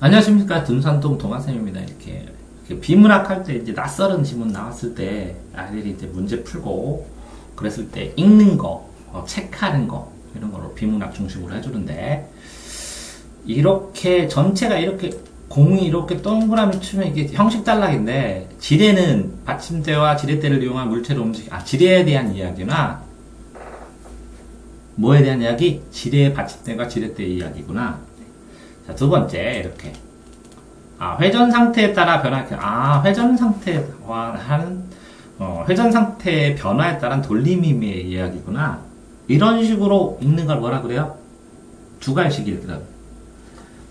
안녕하십니까. 둔산동 동아쌤입니다. 이렇게 비문학 할 때 이제 낯설은 지문 나왔을 때 아이들이 이제 문제 풀고 그랬을 때 읽는 거, 체크하는 거 이런 거로 비문학 중심으로 해주는데 이렇게 전체가 이렇게 공이 이렇게 동그라미 치면 이게 형식 단락인데 지뢰는 받침대와 지렛대를 이용한 물체를 지뢰에 대한 이야기나 뭐에 대한 이야기? 지뢰의 받침대과 지렛대의 이야기구나. 자, 두 번째, 이렇게. 회전 상태에 따라 회전 상태의 변화에 따른 돌림임의 이야기구나. 이런 식으로 읽는 걸 뭐라 그래요? 두갈식이거든.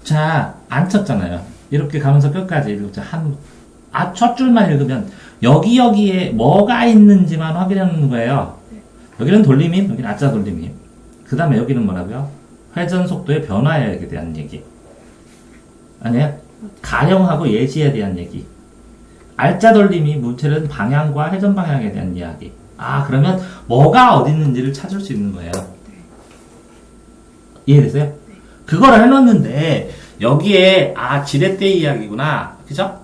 자, 안 쳤잖아요. 이렇게 가면서 끝까지 읽자. 첫 줄만 읽으면, 여기에 뭐가 있는지만 확인하는 거예요. 여기는 돌림임, 여기는 아짜 돌림임. 그 다음에 여기는 뭐라고요? 회전 속도의 변화에 대한 얘기. 아니에요? 가령하고 예시에 대한 얘기. 알짜 돌림이 물체는 방향과 회전 방향에 대한 이야기. 그러면 뭐가 어디 있는지를 찾을 수 있는 거예요. 이해되세요? 그거를 해놓는데 여기에 지렛대 이야기구나. 그죠?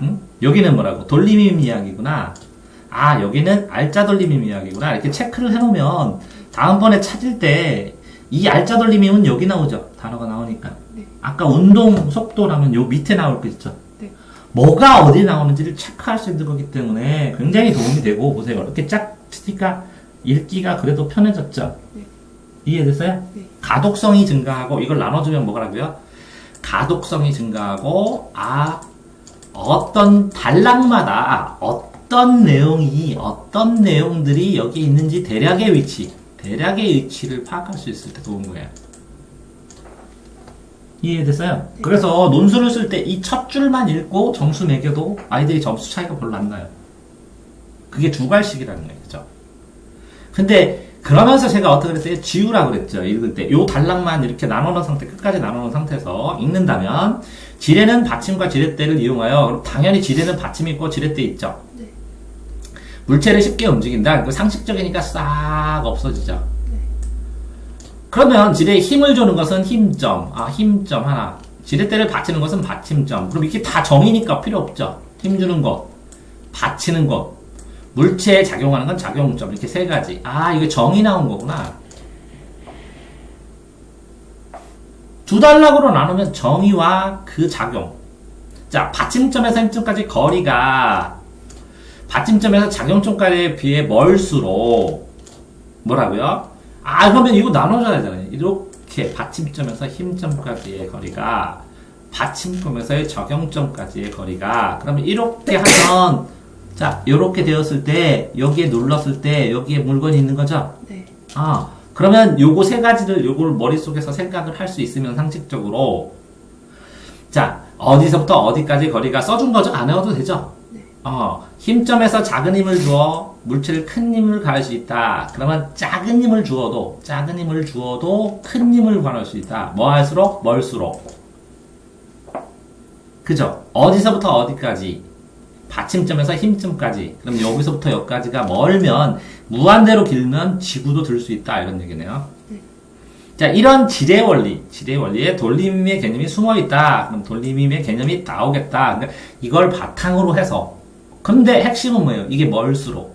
응? 여기는 뭐라고? 돌림임 이야기구나. 여기는 알짜 돌림임 이야기구나. 이렇게 체크를 해놓으면 다음번에 찾을 때 이 알짜 돌림임은 여기 나오죠. 단어가 나오니까. 네. 아까 운동 속도라면 요 밑에 나올 거 있죠. 네. 뭐가 어디 나오는지를 체크할 수 있는 거기 때문에 굉장히 도움이 되고, 보세요. 이렇게 쫙 치니까 읽기가 그래도 편해졌죠. 네. 이해됐어요? 네. 가독성이 증가하고, 이걸 나눠주면 뭐라고요? 가독성이 증가하고, 어떤 단락마다 어떤 내용들이 여기 있는지 대략의 위치를 파악할 수 있을 때 도움 거예요. 이해됐어요? 네. 그래서 논술을 쓸 때 이 첫 줄만 읽고 점수 매겨도 아이들이 점수 차이가 별로 안 나요. 그게 두갈식이라는 거예요. 그죠? 근데 그러면서 제가 어떻게 그랬어요? 지우라고 그랬죠. 읽을 때. 요 단락만 이렇게 나눠놓은 상태, 끝까지 나눠놓은 상태에서 읽는다면 지뢰는 받침과 지렛대를 이용하여, 그럼 당연히 지뢰는 받침이 있고 지렛대 있죠. 네. 물체를 쉽게 움직인다. 상식적이니까 싹 없어지죠. 네. 그러면 지뢰에 힘을 주는 것은 힘점. 힘점 하나. 지렛대를 받치는 것은 받침점. 그럼 이렇게 다 정이니까 필요 없죠. 힘 주는 것, 받치는 것, 물체에 작용하는 건 작용점. 이렇게 세 가지. 이거 정이 나온 거구나. 두 단락으로 나누면 정의와 그 작용. 자, 받침점에서 힘점까지 거리가 받침점에서 작용점까지에 비해 멀수록 뭐라고요? 그러면 이거 나눠줘야 되잖아요. 이렇게 받침점에서 힘점까지의 거리가 받침점에서의 적용점까지의 거리가, 그러면 이렇게 하면, 자, 이렇게 되었을 때 여기에 눌렀을 때 여기에 물건이 있는 거죠? 네. 그러면 요거 세 가지를 요걸 머릿속에서 생각을 할 수 있으면 상식적으로, 자, 어디서부터 어디까지 거리가 써준 거죠? 안 외워도 되죠? 네. 힘점에서 작은 힘을 주어 물체를 큰 힘을 가할 수 있다. 그러면 작은 힘을 주어도 큰 힘을 가할 수 있다. 뭐 할수록? 멀수록. 그죠? 어디서부터 어디까지? 받침점에서 힘점까지. 그럼 여기서부터 여기까지가 멀면, 무한대로 길면 지구도 들 수 있다. 이런 얘기네요. 네. 자, 이런 지뢰 원리에 돌림임의 개념이 숨어 있다. 그럼 돌림임의 개념이 나오겠다. 그러니까 이걸 바탕으로 해서. 근데 핵심은 뭐예요? 이게 멀수록.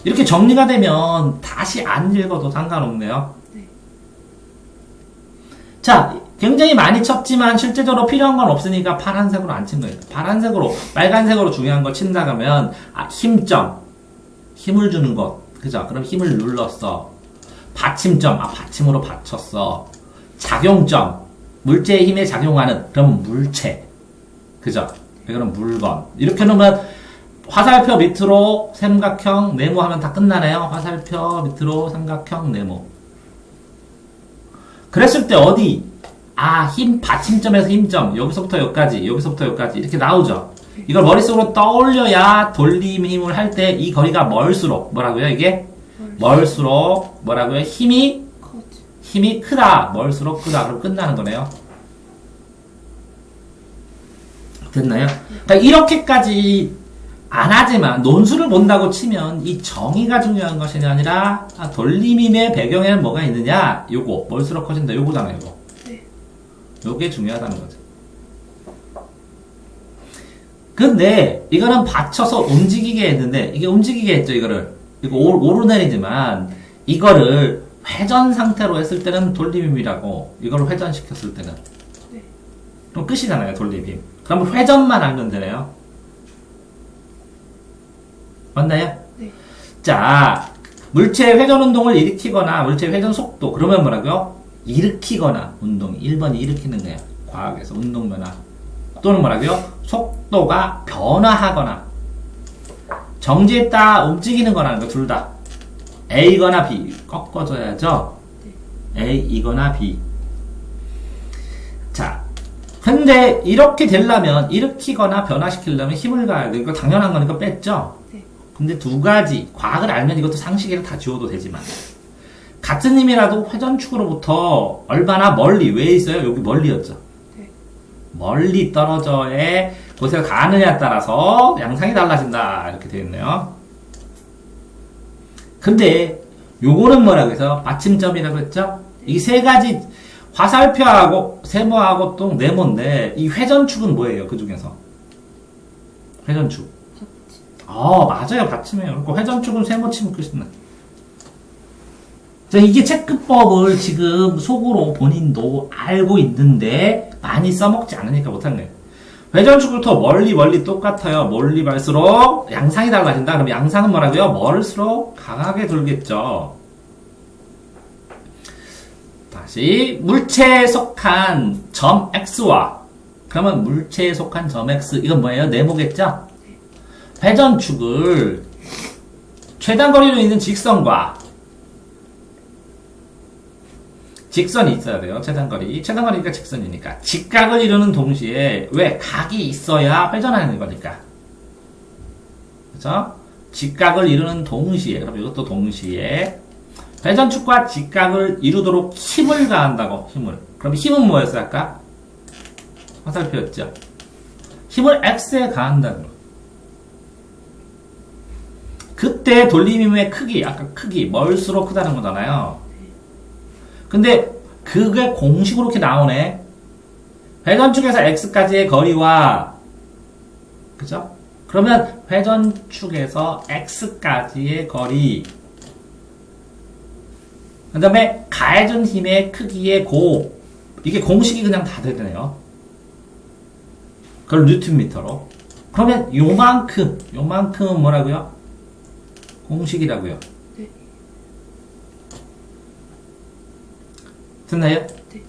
이렇게 정리가 되면 다시 안 읽어도 상관없네요. 네. 자, 굉장히 많이 쳤지만 실제적으로 필요한 건 없으니까 파란색으로 안 친 거예요. 빨간색으로 중요한 거 친다 그러면, 힘점. 힘을 주는 것. 그죠? 그럼 힘을 눌렀어. 받침점. 받침으로 받쳤어. 작용점. 물체의 힘에 작용하는. 그럼 물체. 그죠? 그럼 물건. 이렇게 놓으면 화살표 밑으로 삼각형, 네모 하면 다 끝나네요. 화살표 밑으로 삼각형, 네모. 그랬을 때 어디? 받침점에서 힘점. 여기서부터 여기까지 이렇게 나오죠. 이걸 머릿속으로 떠올려야 돌림 힘을 할 때 이 거리가 멀수록, 뭐라고요, 이게? 멀수록, 뭐라고요? 힘이 크다. 멀수록 크다. 그럼 끝나는 거네요. 됐나요? 그러니까 이렇게까지 안 하지만, 논술을 본다고 치면 이 정의가 중요한 것이 아니라 돌림임의 배경에는 뭐가 있느냐? 요거, 멀수록 커진다. 요거잖아요, 요거. 네. 요게 중요하다는 거죠. 근데 이거는 받쳐서 움직이게 했는데 이게 움직이게 했죠. 이거를 이거 오르내리지만 이거를 회전 상태로 했을 때는 돌림힘이라고, 이걸 회전시켰을 때는 네. 그럼 끝이잖아요. 돌림힘. 그럼 회전만 알면 되네요. 맞나요? 네. 자, 물체의 회전 운동을 일으키거나 물체의 회전 속도, 그러면 뭐라고요? 일으키거나 운동. 1번이 일으키는 거예요. 과학에서 운동 변화. 또는 뭐라고요? 속도가 변화하거나 정지했다 움직이는 거라는 거, 둘 다. A거나 B. 꺾어줘야죠. A이거나 B. 자, 근데 이렇게 되려면, 일으키거나 변화시키려면 힘을 가야 돼. 이거 당연한 거니까 뺐죠? 네. 근데 두 가지, 과학을 알면 이것도 상식에를 다 지워도 되지만, 같은 힘이라도 회전축으로부터 얼마나 멀리, 왜 있어요? 여기 멀리였죠? 네. 멀리 떨어져의 곳에 가느냐에 따라서 양상이 달라진다. 이렇게 되어 있네요. 근데 요거는 뭐라고 해서 받침점이라고 했죠? 이 세 가지, 화살표하고 세모하고 또 네모인데 이 회전축은 뭐예요? 그 중에서 회전축. 맞아요. 받침이에요. 그러니까 회전축은 세모 치면 끝이나. 자, 이게 체크법을 지금 속으로 본인도 알고 있는데 많이 써먹지 않으니까 못하는 거예요. 회전축부터 멀리 똑같아요. 멀리 갈수록 양상이 달라진다. 그럼 양상은 뭐라고요? 멀수록 강하게 돌겠죠. 다시 물체에 속한 점 X와, 그러면 물체에 속한 점 X, 이건 뭐예요? 네모겠죠? 회전축을 최단 거리로 있는 직선과, 직선이 있어야 돼요. 최단거리니까 직선이니까. 직각을 이루는 동시에, 왜? 각이 있어야 회전하는 거니까. 그죠? 직각을 이루는 동시에, 그럼 이것도 동시에, 회전축과 직각을 이루도록 힘을 가한다고, 힘을. 그럼 힘은 뭐였어요, 아까? 화살표였죠? 힘을 X에 가한다는 거. 그때 돌림힘의 크기, 아까 크기, 멀수록 크다는 거잖아요. 근데 그게 공식으로 이렇게 나오네. 회전축에서 X까지의 거리와, 그죠? 그러면 회전축에서 X까지의 거리, 그 다음에 가해준 힘의 크기의 곱, 이게 공식이 그냥 다 되네요. 그걸 뉴턴미터로. 그러면 요만큼은 뭐라고요? 공식이라고요. 됐나요? 네.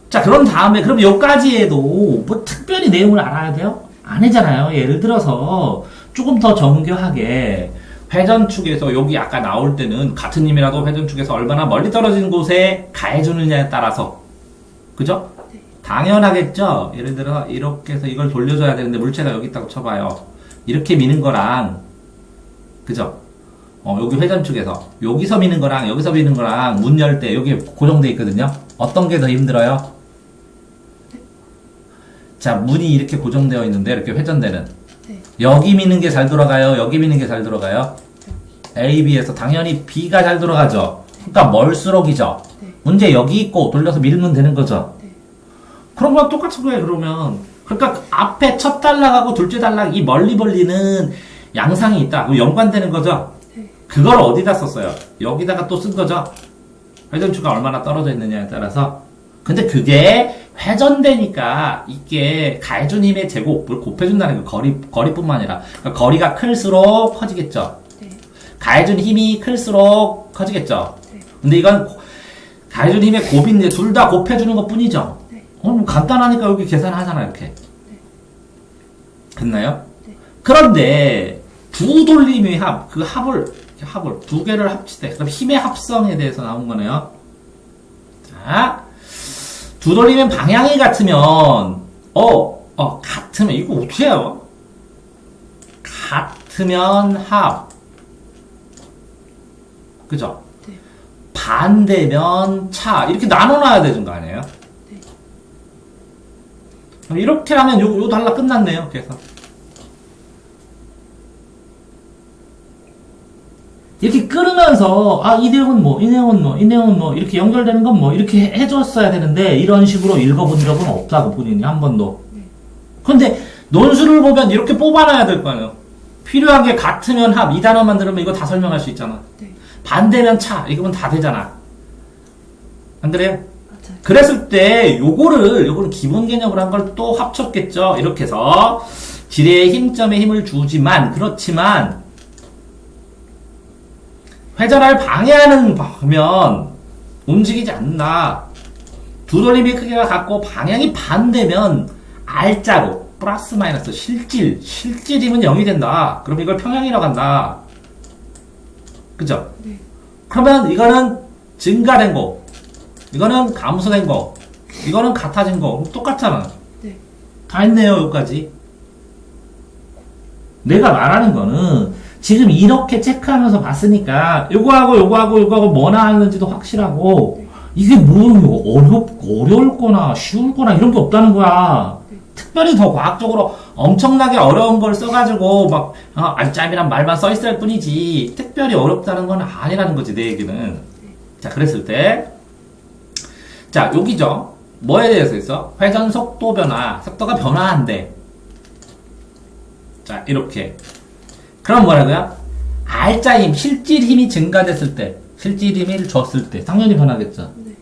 자, 그런 다음에, 그럼 여기까지에도 뭐 특별히 내용을 알아야 돼요? 아니잖아요. 예를 들어서 조금 더 정교하게 회전축에서 여기 아까 나올 때는 같은 힘이라도 회전축에서 얼마나 멀리 떨어진 곳에 가해주느냐에 따라서, 그죠? 네. 당연하겠죠? 예를 들어 이렇게 해서 이걸 돌려줘야 되는데 물체가 여기 있다고 쳐봐요. 이렇게 미는 거랑, 그죠? 여기 회전축에서 여기서 미는 거랑 여기서 미는 거랑 문 열 때 여기 고정돼 있거든요. 어떤 게 더 힘들어요? 자, 문이 이렇게 고정되어 있는데 이렇게 회전되는, 네. 여기 미는 게 잘 돌아가요? 여기 미는 게 잘 돌아가요? A, B에서 당연히 B가 잘 돌아가죠. 그러니까 멀수록이죠. 네. 문제 여기 있고 돌려서 밀면 되는 거죠. 네. 그런 거랑 똑같은 거예요. 그러면 그러니까 앞에 첫 단락하고 둘째 단락 이 멀리 벌리는 양상이 있다. 그럼 연관되는 거죠. 그걸 어디다 썼어요? 여기다가 또 쓴 거죠? 회전축가 얼마나 떨어져 있느냐에 따라서. 근데 그게 회전되니까 이게 가해준 힘의 제곱을 곱해준다는 거, 거리뿐만 아니라. 그러니까 거리가 클수록 커지겠죠? 네. 가해준 힘이 클수록 커지겠죠? 네. 근데 이건 가해준 힘의 곱인데 둘 다 곱해주는 것 뿐이죠? 네. 뭐 간단하니까 여기 계산하잖아, 이렇게. 네. 됐나요? 네. 그런데 두 돌림의 합을 두 개를 합치되, 그럼 힘의 합성에 대해서 나온 거네요. 자, 두 돌림의 방향이 같으면, 같으면, 이거 어떻게 해요? 같으면 합. 그죠? 네. 반대면 차. 이렇게 나눠놔야 되는 거 아니에요? 네. 그럼 이렇게 하면 요 단락 끝났네요. 그래서. 이렇게 끌으면서 이 내용은 뭐, 이 내용은 뭐, 이 내용은 뭐 이렇게 연결되는 건 뭐 이렇게 해줬어야 되는데 이런 식으로 읽어본 적은 없다고 본인이 한 번도. 근데 논술을 보면 이렇게 뽑아놔야 될 거 아니에요. 필요한 게 같으면 합, 이 단어만 들으면 이거 다 설명할 수 있잖아. 네. 반대면 차, 이거면 다 되잖아. 안 그래요? 맞아요. 그랬을 때 요거를 기본 개념으로 한 걸 또 합쳤겠죠. 이렇게 해서 지뢰의 힘점에 힘을 주지만 그렇지만 회전을 방해하는 방면 움직이지 않는다. 두 돌림의 크기가 같고 방향이 반대면 R자로 플러스 마이너스 실질이면 0이 된다. 그럼 이걸 평행이라고 한다. 그죠? 네. 그러면 이거는 증가된 거, 이거는 감소된 거, 이거는 같아진 거. 그럼 똑같잖아. 네. 다 했네요, 여기까지. 내가 말하는 거는 지금 이렇게 체크하면서 봤으니까 요거하고 뭐 나왔는지도 확실하고 이게 뭐 어려울 거나 쉬울 거나 이런 게 없다는 거야. 특별히 더 과학적으로 엄청나게 어려운 걸 써가지고 막 알짜미란 말만 써있을 뿐이지 특별히 어렵다는 건 아니라는 거지 내 얘기는. 자, 그랬을 때 자, 여기죠. 뭐에 대해서 있어? 회전 속도 변화, 속도가 변화한대. 자, 이렇게. 그럼 뭐라고요? R자 힘, 실질 힘이 증가됐을 때, 실질 힘을 줬을 때, 당연히 변하겠죠. 네.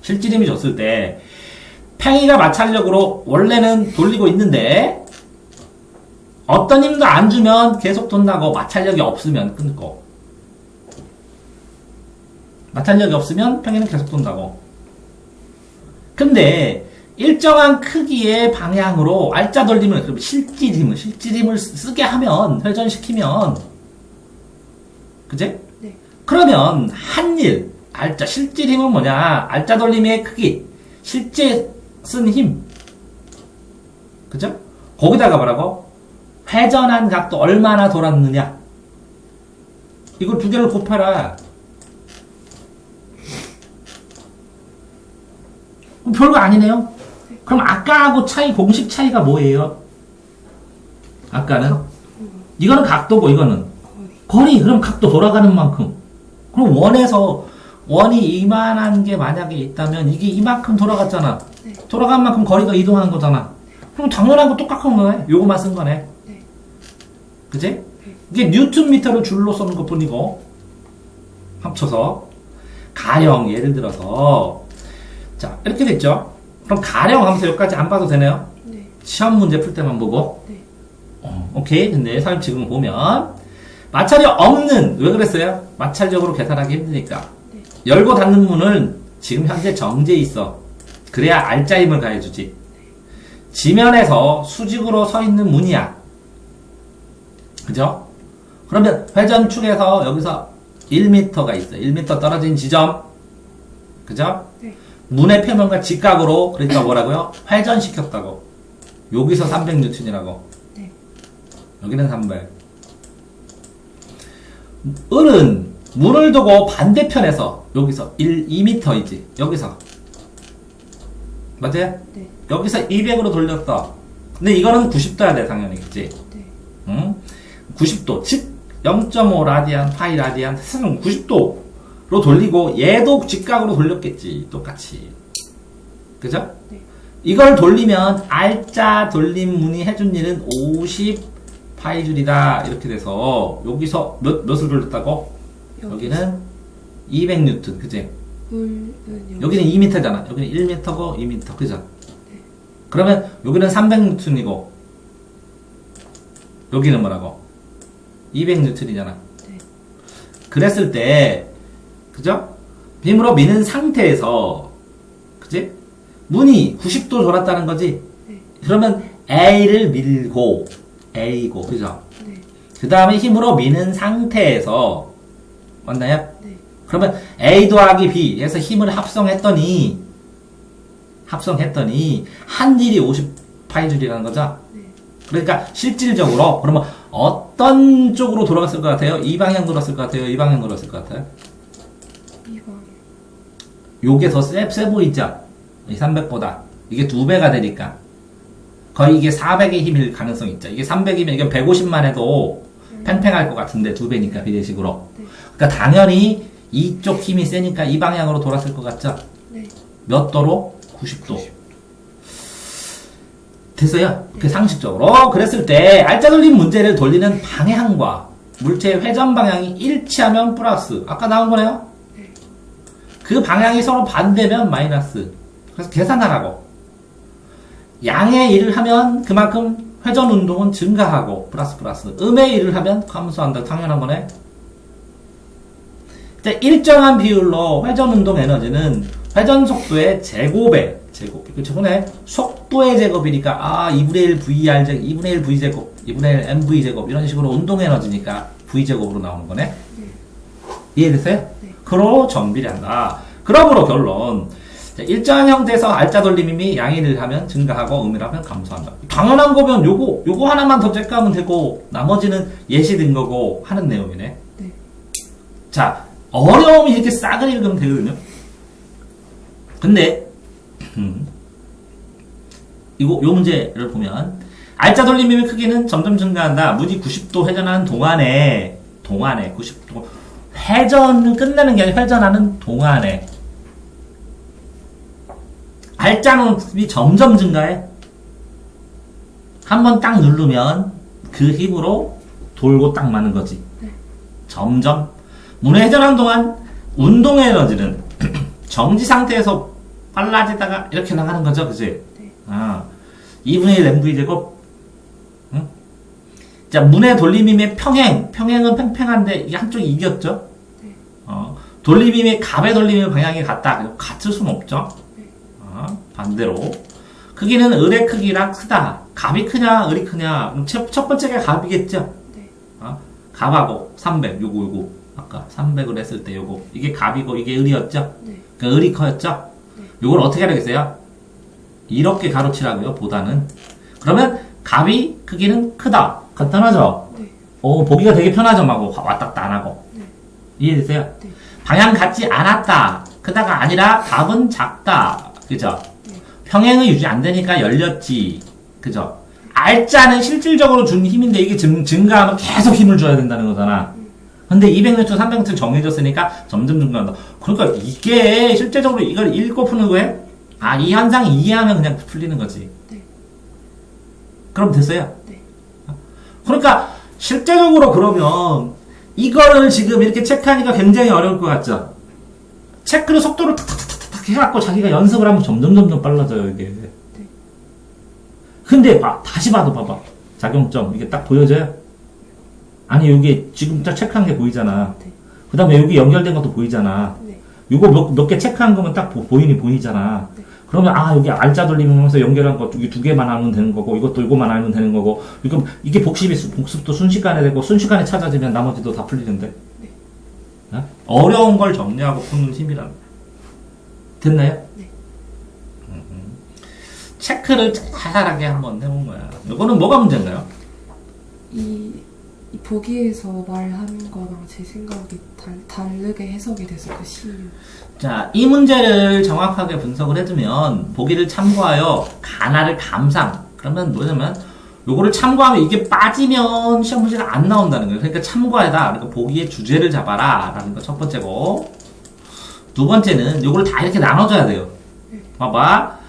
실질 힘이 줬을 때, 팽이가 마찰력으로 원래는 돌리고 있는데, 어떤 힘도 안 주면 계속 돈다고, 마찰력이 없으면 끊고. 마찰력이 없으면 팽이는 계속 돈다고. 근데, 일정한 크기의 방향으로 R자 돌림을, 그럼 실질 힘을 쓰게 하면, 회전시키면, 그제? 네. 그러면, R자, 실질 힘은 뭐냐? R자 돌림의 크기, 실제 쓴 힘. 그죠? 거기다가 뭐라고? 회전한 각도 얼마나 돌았느냐? 이걸 두 개를 곱해라. 별거 아니네요? 그럼 아까하고 공식 차이가 뭐예요? 아까는? 이거는 각도고, 이거는? 거리. 그럼 각도 돌아가는 만큼. 그럼 원이 이만한 게 만약에 있다면, 이게 이만큼 돌아갔잖아. 네. 돌아간 만큼 거리가 이동하는 거잖아. 그럼 당연한 거 똑같은 거네. 요거만 쓴 거네. 네. 그치? 이게 뉴턴미터를 줄로 써는 것 뿐이고, 합쳐서. 가령, 예를 들어서, 자, 이렇게 됐죠? 그럼 가령 하면서 여기까지 안 봐도 되네요? 네. 시험 문제 풀 때만 보고. 네. 오케이. 근데 사실 지금 보면, 마찰력 없는, 왜 그랬어요? 마찰력으로 계산하기 힘드니까. 네. 열고 닫는 문은 지금 현재 정지해 있어. 그래야 R자 힘을 가해주지. 지면에서 수직으로 서 있는 문이야. 그죠? 그러면 회전축에서 여기서 1m가 있어. 1m 떨어진 지점. 그죠? 네. 문의 표면과 직각으로, 그러니까 뭐라고요? 회전시켰다고. 여기서 300N이라고. 네. 여기는 300. 을은 문을 두고 반대편에서, 여기서 2m이지. 여기서. 맞아요? 네. 여기서 200으로 돌렸어. 근데 이거는 90도야 돼, 당연히. 그치? 네. 응? 90도. 즉, 0.5 라디안, 파이 라디안, 90도로 돌리고, 얘도 직각으로 돌렸겠지. 똑같이. 그죠? 네. 이걸 돌리면, R자 돌림 문이 해준 일은 50 파이 줄이다. 이렇게 돼서, 여기서 몇을 돌렸다고? 여기는 200N. 그지? 물은 여기는 2m잖아. 여기는 1m고 2m. 그죠? 그러면 여기는 300N이고 여기는 뭐라고? 200N이잖아. 네. 그랬을 때 그죠? 빔으로 미는 상태에서 그지? 문이 90도 돌았다는 거지? 네. 그러면 A를 밀고 A고 그죠? 네. 그 다음에 힘으로 미는 상태에서 맞나요? 네. 그러면 A 더하기 B 해서 힘을 합성했더니 한 일이 50파이줄이라는 거죠. 네. 그러니까 실질적으로 그러면 어떤 쪽으로 돌아갔을 것 같아요? 이 방향 돌았을 것 같아요? 이 방향 돌았을 것 같아요? 이거. 요게 더 세 보이죠? 이 300보다 이게 2배가 되니까 거의 이게 400의 힘일 가능성이 있죠. 이게 300이면 이게 150만 해도 팽팽할 것 같은데 2배니까 비례식으로. 네. 그러니까 당연히 이쪽 힘이 세니까 이 방향으로 돌았을 것 같죠? 네. 몇 도로? 90도. 됐어요? 그 상식적으로. 그랬을 때 알짜 돌림 문제를 돌리는 방향과 물체의 회전 방향이 일치하면 플러스. 아까 나온 거네요? 네. 그 방향이 서로 반대면 마이너스. 그래서 계산하라고. 양의 일을 하면 그만큼 회전 운동은 증가하고 플러스. 음의 일을 하면 감소한다. 당연한 거네. 자, 일정한 비율로 회전 운동 에너지는 회전 속도의 제곱. 저번에 속도의 제곱이니까 2분의 1 VR 제곱, 2분의 1 V 제곱, 2분의 1 MV 제곱 이런 식으로 운동 에너지니까 V 제곱으로 나오는 거네. 네. 이해됐어요? 네. 그로 정비례한다. 그러므로 결론. 자, 일정한 형태에서 알짜 돌림임이 양일을 하면 증가하고 음일 하면 감소한다. 당연한 거면 요거 하나만 더 체크하면 되고 나머지는 예시된 거고 하는 내용이네. 네. 자, 어려움이 이렇게 싹을 읽으면 되거든요. 근데 요 문제를 보면 알짜 돌림임의 크기는 점점 증가한다. 무지 90도 회전하는 동안에 90도 회전은 끝나는 게 아니라 회전하는 동안에 알짜는 점점 증가해. 한번 딱 누르면 그 힘으로 돌고 딱 마는 거지. 네. 점점 문에 회전하는 동안 운동 에너지는 정지 상태에서 빨라지다가 이렇게 나가는 거죠, 그지? 네. 2분의 1 MV 제곱. 응? 자, 문의 돌림임의 평행은 팽팽한데 이게 한쪽이 이겼죠? 네. 돌림임의 갑의 돌림임의 방향이 같다. 같을 수는 없죠? 네. 반대로. 크기는 을의 크기랑 크다. 갑이 크냐, 을이 크냐. 그럼 첫 번째가 갑이겠죠? 네. 갑하고 300, 요거. 아까 300을 했을 때 요거. 이게 갑이고 이게 을이었죠? 네. 그러니까 을이 커였죠? 네. 요걸 어떻게 하겠어요? 이렇게 가로치라고요, 보다는. 그러면 갑이 크기는 크다. 간단하죠? 네. 보기가 되게 편하죠, 막 왔다 갔다 안 하고. 네. 이해되세요? 네. 방향 같지 않았다. 크다가 아니라 갑은 작다. 그죠? 네. 평행은 유지 안 되니까 열렸지. 그죠? 알짜는 실질적으로 준 힘인데 이게 증가하면 계속 힘을 줘야 된다는 거잖아. 근데 200N, 300N 정해졌으니까 점점 증가한다. 그러니까 이게 실제적으로 이걸 읽고 푸는 거예요? 이 현상 이해하면 그냥 풀리는 거지. 네. 그럼 됐어요? 네. 그러니까 실제적으로 그러면 이거를 지금 이렇게 체크하니까 굉장히 어려울 것 같죠? 체크로 속도를 탁탁탁탁 해갖고 자기가 연습을 하면 점점 빨라져요, 이게. 네. 근데 다시 봐도 봐봐. 작용점. 이게 딱 보여져요? 아니, 여기 지금 딱 체크한 게 보이잖아. 네. 그 다음에 여기 연결된 것도 보이잖아. 네. 이거 몇 개 체크한 거면 딱 보이잖아. 네. 그러면 여기 알짜 돌리면서 연결한 거 두 개만 알면 되는 거고 이것도 이거만 알면 되는 거고 이게 복습도 순식간에 되고 순식간에 찾아지면 나머지도 다 풀리는데. 네. 어려운 걸 정리하고 푸는 힘이란. 됐나요? 네. 체크를 자잘하게 한번 해본 거야. 이거는 뭐가 문제인가요? 이 보기에서 말하는 거랑 제 생각이 다르게 해석이 돼서 그 시유. 자, 이 문제를 정확하게 분석을 해두면 보기를 참고하여 가나를 감상. 그러면 뭐냐면 요거를 참고하면 이게 빠지면 시험 문제가 안 나온다는 거예요. 그러니까 참고하다. 그러니까 보기의 주제를 잡아라 라는 거 첫 번째고, 두 번째는 요거를 다 이렇게 나눠줘야 돼요. 봐봐.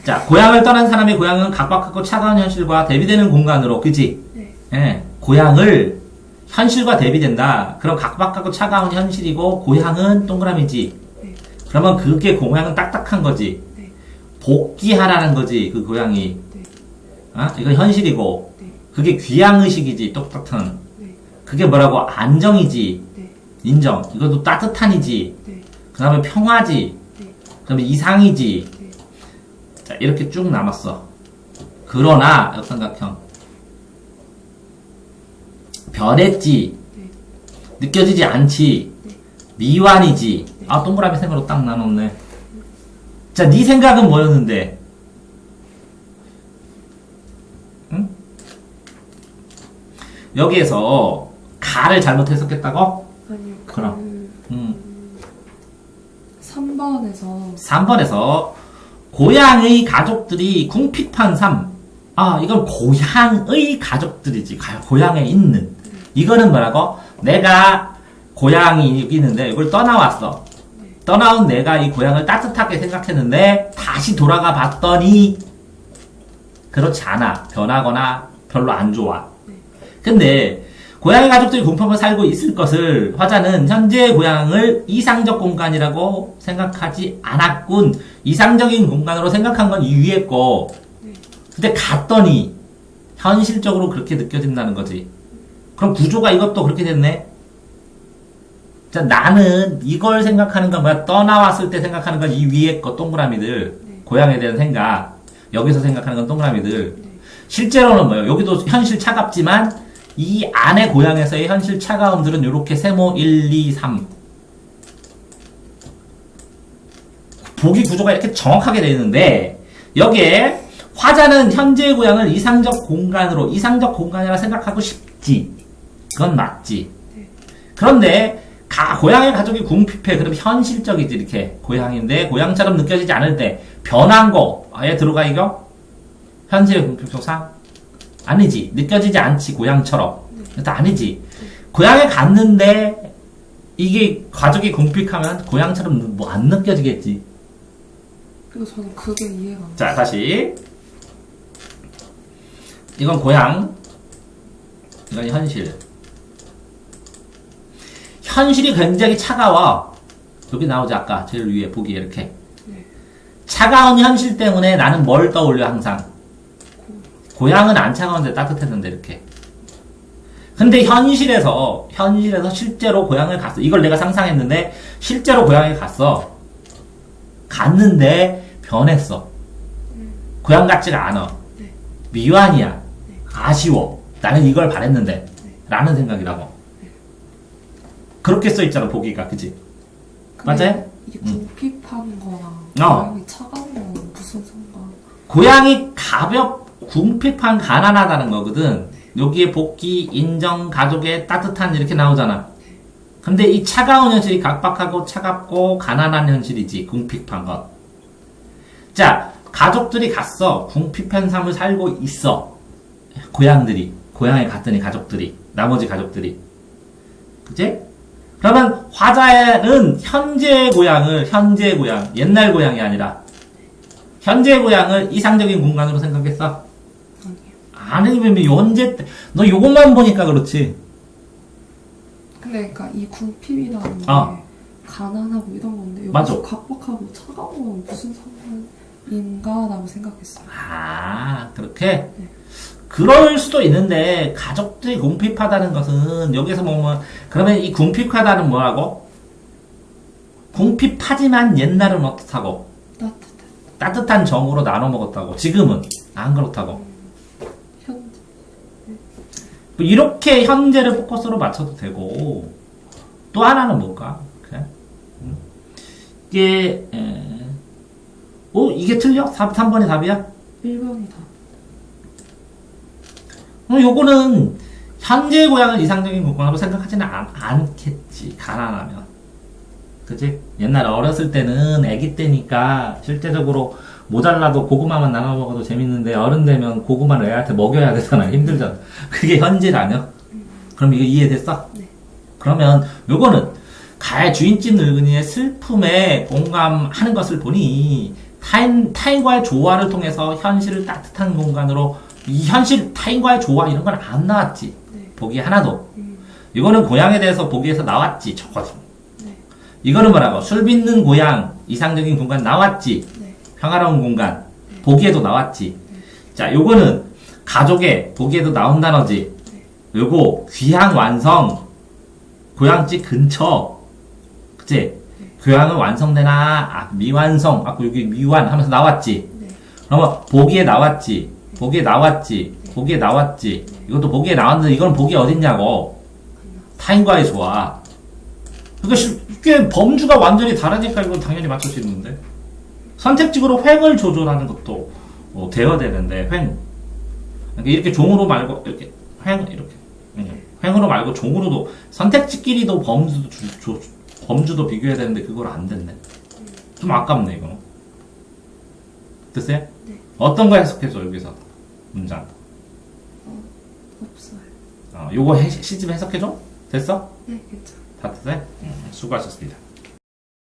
자, 고향을 떠난 사람의 고향은 각박하고 차가운 현실과 대비되는 공간으로, 그치? 네. 예, 고향을 현실과 대비된다. 그럼 각박하고 차가운 현실이고 고향은 동그라미지. 네. 그러면 그게 고향은 딱딱한 거지. 네. 복귀하라는 거지, 그 고향이. 네. 이건 현실이고. 네. 그게 귀향의식이지, 똑같은. 네. 그게 뭐라고? 안정이지. 네. 인정. 이것도 따뜻한이지. 네. 그 다음에 평화지. 네. 그 다음에 이상이지. 네. 자, 이렇게 쭉 남았어. 그러나, 역삼각형. 변했지. 네. 느껴지지 않지. 네. 미완이지. 네. 동그라미 생으로 딱 나눴네. 자, 네 생각은 뭐였는데? 응? 여기에서 가를 잘못 해석했다고? 아니요. 그럼. 3번에서 3번에서 고향의 가족들이 궁핍한 삶. 이건 고향의 가족들이지. 고향에 있는. 이거는 뭐라고? 내가 고양이 여기 있는데 이걸 떠나왔어. 떠나온 내가 이 고양을 따뜻하게 생각했는데 다시 돌아가 봤더니 그렇지 않아. 변하거나 별로 안 좋아. 근데 고양이 가족들이 공평하게 살고 있을 것을 화자는 현재의 고향을 이상적 공간이라고 생각하지 않았군. 이상적인 공간으로 생각한 건 이 위에 거. 근데 갔더니 현실적으로 그렇게 느껴진다는 거지. 그럼 구조가 이것도 그렇게 됐네. 자, 나는 이걸 생각하는 건 뭐야? 떠나왔을 때 생각하는 건 이 위에 거 동그라미들. 고향에 대한 생각. 여기서 생각하는 건 동그라미들. 실제로는 뭐예요? 여기도 현실 차갑지만 이 안에 고향에서의 현실 차가움들은 이렇게 세모 1, 2, 3. 보기 구조가 이렇게 정확하게 되어 있는데 여기에 화자는 현재의 고향을 이상적 공간이라 생각하고 싶지. 그건 맞지. 그런데 고향의 가족이 궁핍해. 그럼 현실적이지. 이렇게 고향인데 고향처럼 느껴지지 않을 때 변한 거 아예 들어가 이거? 현실의 궁핍성상? 아니지. 느껴지지 않지. 고향처럼. 그래서 아니지. 고향에 갔는데 이게 가족이 궁핍하면 고향처럼 뭐 안 느껴지겠지. 그래서 저는 그게 이해가 안 자, 다시. 이건 고향. 이건 현실. 현실이 굉장히 차가워. 여기 나오지, 아까. 제일 위에 보기에 이렇게. 차가운 현실 때문에 나는 뭘 떠올려, 항상. 고향은 안 차가운데 따뜻했는데, 이렇게. 근데 현실에서 실제로 고향을 갔어. 이걸 내가 상상했는데, 실제로 고향에 갔어. 갔는데, 변했어. 고향 같지가 않아. 미완이야. 아쉬워. 나는 이걸 바랬는데. 라는 생각이라고. 그렇게 써있잖아, 보기가. 그치? 맞아요? 이 궁핍한 거랑 고양이 차가운 거는 무슨 상관? 고양이 궁핍한 가난하다는 거거든. 여기에 복귀, 인정, 가족의 따뜻한 이렇게 나오잖아. 근데 이 차가운 현실이 각박하고 차갑고 가난한 현실이지. 궁핍한 것. 자, 가족들이 갔어. 궁핍한 삶을 살고 있어. 고향에 갔더니 가족들이. 나머지 가족들이. 그치? 그러면 화자는 현재의 고향, 옛날 고향이 아니라 현재의 고향을 이상적인 공간으로 생각했어? 아니요. 아니, 언제 때, 너 요것만 보니까 그렇지. 근데 그러니까 이 궁핍이라는 게 가난하고 이런 건데 맞아. 여기서 각박하고 차가운 건 무슨 상관인가라고 생각했어요. 아, 그렇게? 네. 그럴 수도 있는데 가족들이 궁핍하다는 것은 여기서 보면 그러면 이 궁핍하다는 뭐라고? 궁핍하지만 옛날은 어떻다고? 따뜻한 정으로 나눠 먹었다고. 지금은 안 그렇다고. 현재. 이렇게 현재를 포커스로 맞춰도 되고 또 하나는 뭘까? 그래? 이게 틀려? 3번이 답이야? 1번이 답. 요거는 현재의 고향을 이상적인 공간으로 생각하지는 않겠지. 가난하면. 그치? 옛날에 어렸을 때는 아기 때니까 실제적으로 모자라도 고구마만 나눠 먹어도 재밌는데 어른 되면 고구마를 애한테 먹여야 되잖아. 힘들잖아. 그게 현재라며? 그럼 이거 이해됐어? 네. 그러면 요거는 주인집 늙은이의 슬픔에 공감하는 것을 보니 타인과의 조화를 통해서 현실을 따뜻한 공간으로 이 현실 타인과의 조화 이런 건 안 나왔지. 네. 보기 하나도. 이거는 고향에 대해서 보기에서 나왔지. 적어서. 네. 이거는 뭐라고? 술 빚는 고향 이상적인 공간 나왔지. 네. 평화로운 공간 보기에도 나왔지. 자, 요거는 가족의 보기에도 나온 단어지. 요거 귀향 완성 고향집 근처. 그치? 교양은 완성되나 미완성 아까 여기 미완 하면서 나왔지. 그러면 보기에 나왔지. 보기에 나왔지. 이것도 보기에 나왔는데 이건 보기 어딨냐고. 타인과의 조화. 그러니까 이게 범주가 완전히 다르니까 이건 당연히 맞출 수 있는데. 선택적으로 횡을 조절하는 것도 되어야 되는데 횡. 그러니까 이렇게 종으로 말고 이렇게 이렇게 횡으로 말고 종으로도 선택지끼리도 범주도 비교해야 되는데 그걸 안 됐네. 좀 아깝네 이거. 됐어요? 네. 어떤 거 해석해줘 여기서 문장. 없어요. 요거 시집 해석해줘? 됐어? 네, 괜찮아요. 다들 수고하셨습니다.